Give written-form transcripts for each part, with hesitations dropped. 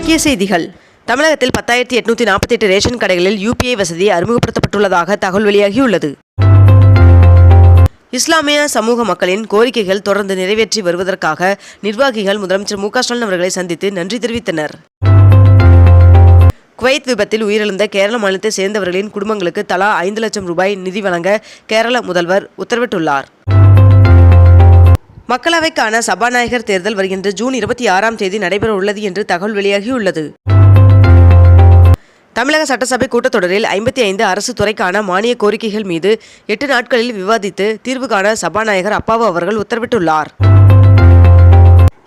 முக்கிய செய்திகள். தமிழகத்தில் 10,848 ரேஷன் கடைகளில் UPI வசதி அறிமுகப்படுத்தப்பட்டுள்ளதாக தகவல் வெளியாகியுள்ளது. இஸ்லாமிய சமூக மக்களின் கோரிக்கைகள் தொடர்ந்து நிறைவேற்றி வருவதற்காக நிர்வாகிகள் முதலமைச்சர் மு.க. ஸ்டாலின் அவர்களை சந்தித்து நன்றி தெரிவித்தனர். குவைத் விபத்தில் உயிரிழந்த கேரள மாநிலத்தை சேர்ந்தவர்களின் குடும்பங்களுக்கு தலா 5 லட்சம் ரூபாய் நிதி வழங்க கேரள முதல்வர் உத்தரவிட்டுள்ளார். மக்களவைக்கான சபாநாயகர் தேர்தல் வருகின்ற ஜூன் 26ஆம் தேதி நடைபெற உள்ளது என்று தகவல் வெளியாகியுள்ளது. தமிழக சட்டசபை கூட்டத்தொடரில் 55 அரசு துறைக்கான மானிய கோரிக்கைகள் மீது 8 நாட்களில் விவாதித்து தீர்வு காண சபாநாயகர் அப்பாவு அவர்கள் உத்தரவிட்டுள்ளார்.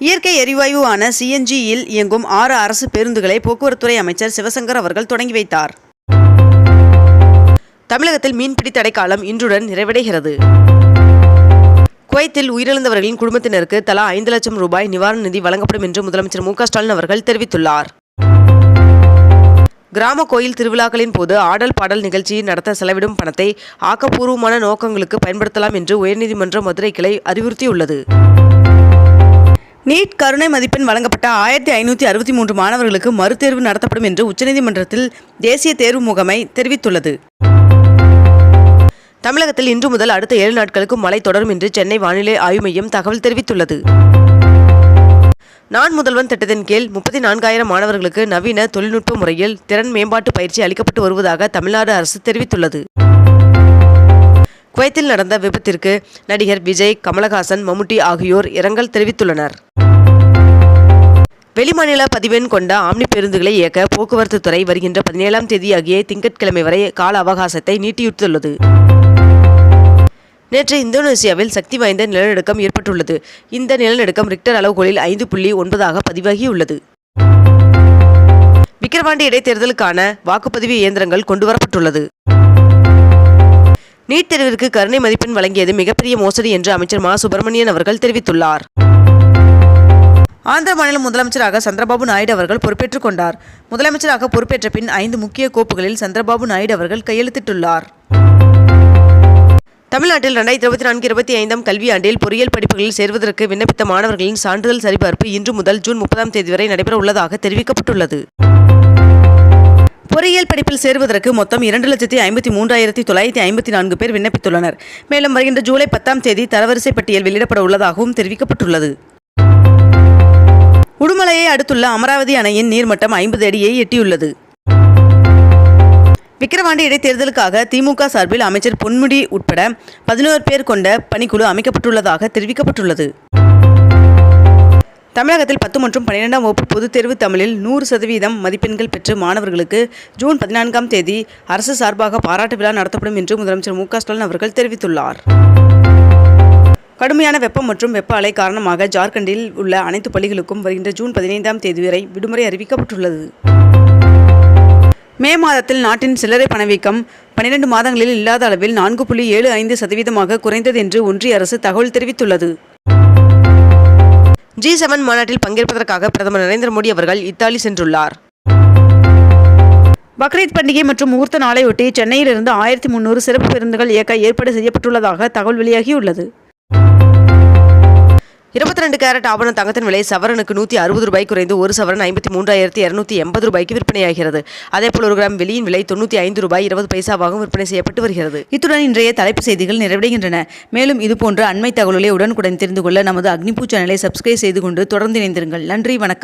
இயற்கை எரிவாயுவான CNG-யில் இயங்கும் 6 அரசு பேருந்துகளை போக்குவரத்துறை அமைச்சர் சிவசங்கர் அவர்கள் தொடங்கி வைத்தார். தமிழகத்தில் மீன்பிடி தடைக்காலம் இன்றுடன் நிறைவடைகிறது. குவைத்தில் உயிரிழந்தவர்களின் குடும்பத்தினருக்கு தலா 5 லட்சம் ரூபாய் நிவாரண நிதி வழங்கப்படும் என்று முதலமைச்சர் மு.க. ஸ்டாலின் அவர்கள் தெரிவித்துள்ளார். கிராம கோயில் திருவிழாக்களின் போது ஆடல் பாடல் நிகழ்ச்சி நடத்த செலவிடும் பணத்தை ஆக்கப்பூர்வமான நோக்கங்களுக்கு பயன்படுத்தலாம் என்று உயர்நீதிமன்ற மதுரை கிளை அறிவுறுத்தியுள்ளது. நீட் கருணை மதிப்பெண் வழங்கப்பட்ட 1563 மாணவர்களுக்கு மறுதேர்வு நடத்தப்படும் என்று உச்சநீதிமன்றத்தில் தேசிய தேர்வு முகமை தெரிவித்துள்ளது. தமிழகத்தில் இன்று முதல் அடுத்த 7 நாட்களுக்கு மழை தொடரும் என்று சென்னை வானிலை ஆய்வு மையம் தகவல் தெரிவித்துள்ளது. நான் முதல்வன் திட்டத்தின் கீழ் 34,000 மாணவர்களுக்கு நவீன தொழில்நுட்ப முறையில் திறன் மேம்பாட்டு பயிற்சி அளிக்கப்பட்டு வருவதாக தமிழ்நாடு அரசு தெரிவித்துள்ளது. குவைத்தில் நடந்த விபத்திற்கு நடிகர் விஜய், கமலஹாசன், மம்முட்டி ஆகியோர் இரங்கல் தெரிவித்துள்ளனர். வெளிமாநில பதிவெண் கொண்ட ஆம்னி பேருந்துகளை இயக்க போக்குவரத்து துறை வருகின்ற 17ஆம் தேதி ஆகிய திங்கட்கிழமை வரை கால அவகாசத்தை நீட்டித்துள்ளது. நேற்று இந்தோனேசியாவில் சக்தி வாய்ந்த நிலநடுக்கம் ஏற்பட்டுள்ளது. இந்த நிலநடுக்கம் ரிக்டர் அளவுகோலில் 5.9 பதிவாகியுள்ளது. விக்கிரவாண்டி இடைத்தேர்தலுக்கான வாக்குப்பதிவு இயந்திரங்கள் கொண்டுவரப்பட்டுள்ளது. நீட் தேர்விற்கு கருணை மதிப்பெண் வழங்கியது மிகப்பெரிய மோசடி என்று அமைச்சர் மா. சுப்பிரமணியன் அவர்கள் தெரிவித்துள்ளார். ஆந்திர மாநில முதலமைச்சராக சந்திரபாபு நாயுடு அவர்கள் பொறுப்பேற்றுக் கொண்டார். முதலமைச்சராக பொறுப்பேற்ற பின் 5 முக்கிய கோப்புகளில் சந்திரபாபு நாயுடு அவர்கள் கையெழுத்திட்டுள்ளார். தமிழ்நாட்டில் 2024-25 கல்வியாண்டில் பொறியியல் படிப்புகளில் சேர்வதற்கு விண்ணப்பித்த மாணவர்களின் சான்றிதழ் சரிபார்ப்பு இன்று முதல் ஜூன் 30ஆம் தேதி வரை நடைபெற உள்ளதாக தெரிவிக்கப்பட்டுள்ளது. பொறியியல் படிப்பில் சேர்வதற்கு மொத்தம் 2,53,954 பேர் விண்ணப்பித்துள்ளனர். மேலும் வருகின்ற ஜூலை 10ஆம் தேதி தரவரிசை பட்டியல் வெளியிடப்பட உள்ளதாகவும் தெரிவிக்கப்பட்டுள்ளது. உடுமலையை அடுத்துள்ள அமராவதி அணையின் நீர்மட்டம் 50 அடியை எட்டியுள்ளது. விக்கிரவாண்டி இடைத்தேர்தலுக்காக திமுக சார்பில் அமைச்சர் பொன்முடி உட்பட 11 பேர் கொண்ட பணிக்குழு அமைக்கப்பட்டுள்ளதாக தெரிவிக்கப்பட்டுள்ளது. தமிழகத்தில் 10 மற்றும் 12ஆம் வகுப்பு பொதுத் தேர்வு தமிழில் 100% மதிப்பெண்கள் பெற்று மாணவர்களுக்கு ஜூன் 14ஆம் தேதி அரசு சார்பாக பாராட்டு விழா நடத்தப்படும் என்று முதலமைச்சர் மு.க. ஸ்டாலின் அவர்கள் தெரிவித்துள்ளார். கடுமையான வெப்பம் மற்றும் வெப்ப அலை காரணமாக ஜார்க்கண்டில் உள்ள அனைத்து பள்ளிகளுக்கும் வருகின்ற ஜூன் 15ஆம் தேதி வரை விடுமுறை அறிவிக்கப்பட்டுள்ளது. மே மாதத்தில் நாட்டின் சில்லறை பணவீக்கம் 12 மாதங்களில் இல்லாத அளவில் 4.75% குறைந்தது என்று ஒன்றிய அரசு தகவல் தெரிவித்துள்ளது. G7 மாநாட்டில் பங்கேற்பதற்காக பிரதமர் நரேந்திர மோடி அவர்கள் இத்தாலி சென்றுள்ளார். பக்ரீத் பண்டிகை மற்றும் முகூர்த்த நாளையொட்டி சென்னையிலிருந்து 1300 சிறப்பு பேருந்துகள் இயக்க ஏற்பாடு செய்யப்பட்டுள்ளதாக தகவல் வெளியாகியுள்ளது. 22 கேரட் ஆபண தங்கத்தின் விலை சவரனுக்கு 160 ரூபாய் குறைந்து 1 சவரன் 53,280 ரூபாய்க்கு விற்பனையாகிறது. அதேபோல் 1 கிராம் வெள்ளியின் விலை 95 ரூபாய் 20 பைசாவாகவும் விற்பனை செய்யப்பட்டு வருகிறது. இத்துடன் இன்றைய தலைப்பு செய்திகள் நிறைவடைகின்றன. மேலும் இதுபோன்ற அண்மை தகவல்களை உடனுக்குடன் தெரிந்து கொள்ள நமது அக்னிபூ சேனலை சப்ஸ்கிரைப் செய்து கொண்டு தொடர்ந்து இணைந்திருங்கள். நன்றி, வணக்கம்.